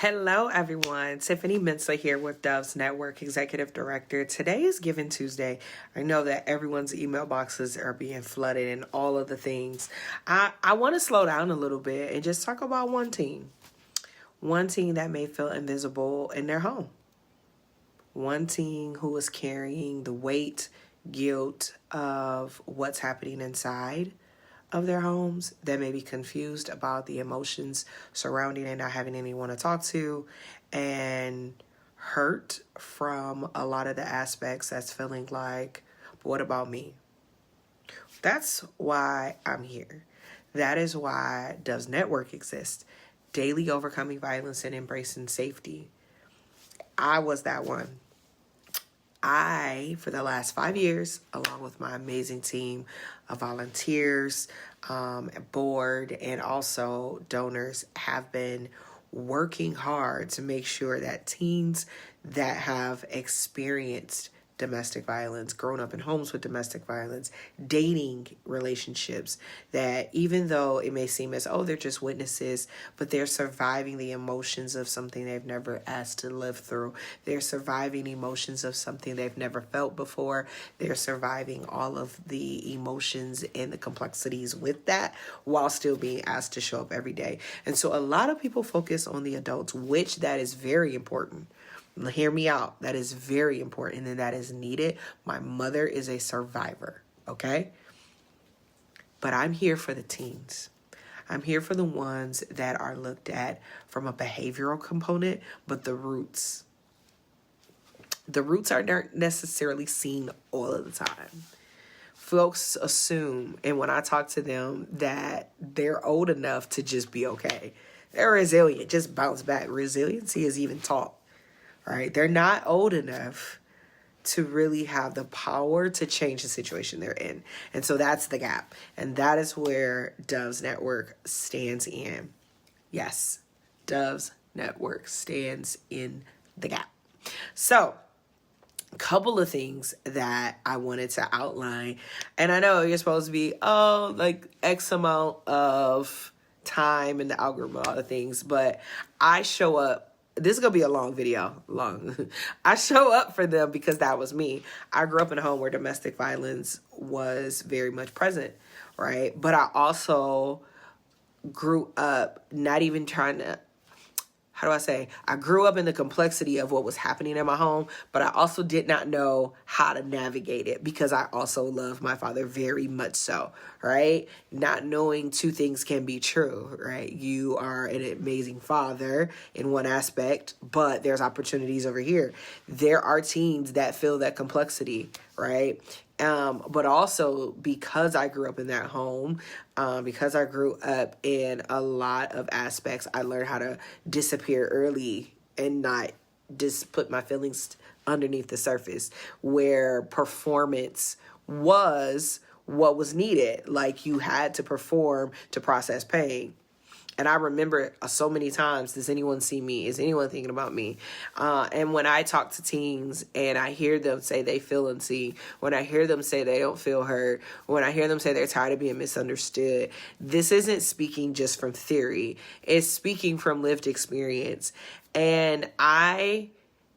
Hello, everyone. Tiffany Mensah here with D.O.V.E.S Network Executive Director. Today is Giving Tuesday. I know that everyone's email boxes are being flooded and all of the things. I want to slow down a little bit and just talk about one team. One team that may feel invisible in their home. One team who is carrying the weight, guilt of what's happening inside of their homes, that may be confused about the emotions surrounding and not having anyone to talk to, and hurt from a lot of the aspects that's feeling like, what about me? That's why I'm here. That is why D.O.V.E.S Network exists. Daily overcoming violence and embracing safety. I was that one. For the last 5 years, along with my amazing team of volunteers, board, and also donors, have been working hard to make sure that teens that have experienced domestic violence, grown up in homes with domestic violence, dating relationships, that even though it may seem as, oh, they're just witnesses, but they're surviving the emotions of something they've never asked to live through. They're surviving emotions of something they've never felt before. They're surviving all of the emotions and the complexities with that while still being asked to show up every day. And so a lot of people focus on the adults, which that is very important. Hear me out. That is very important and that is needed. My mother is a survivor, okay? But I'm here for the teens. I'm here for the ones that are looked at from a behavioral component, but the roots. The roots aren't necessarily seen all of the time. Folks assume, and when I talk to them, that they're old enough to just be okay. They're resilient, just bounce back. Resiliency is even taught. Right? They're not old enough to really have the power to change the situation they're in. And so that's the gap. And that is where D.O.V.E.S Network stands in. Yes, D.O.V.E.S Network stands in the gap. So, a couple of things that I wanted to outline. And I know you're supposed to be, like X amount of time in the algorithm, all the things. But I show up. This is going to be a long video, I show up for them because that was me. I grew up in a home where domestic violence was very much present, right? But I also grew up not even trying to, I grew up in the complexity of what was happening in my home, but I also did not know how to navigate it because I also love my father very much so, right? Not knowing two things can be true, right? You are an amazing father in one aspect, but there's opportunities over here. There are teens that feel that complexity, right? But also because I grew up in that home, because I grew up in a lot of aspects, I learned how to disappear early and not just put my feelings underneath the surface, where performance was what was needed. Like you had to perform to process pain. And I remember so many times, does anyone see me? Is anyone thinking about me? And when I talk to teens and I hear them say they feel unseen, when I hear them say they don't feel heard, when I hear them say they're tired of being misunderstood, this isn't speaking just from theory. It's speaking from lived experience. And I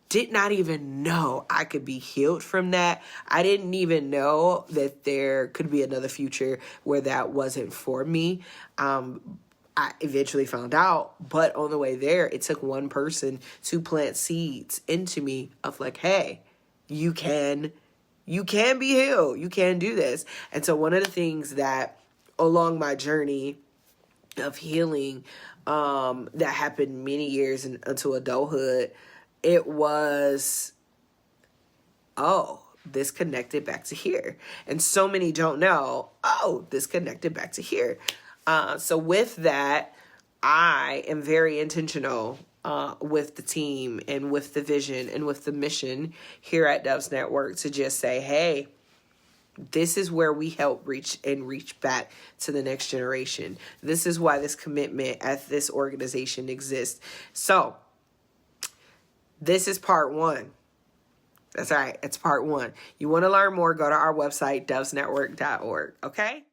did not even know I could be healed from that. I didn't even know that there could be another future where that wasn't for me. I eventually found out, but on the way there, it took one person to plant seeds into me of like, hey, you can be healed. You can do this. And so one of the things that along my journey of healing that happened many years into adulthood, it was, this connected back to here. And so many don't know, this connected back to here. So with that, I am very intentional with the team and with the vision and with the mission here at D.O.V.E.S Network to just say, hey, this is where we help reach back to the next generation. This is why this commitment at this organization exists. So this is part one. That's right. It's part one. You want to learn more, go to our website, dovesnetwork.org. Okay?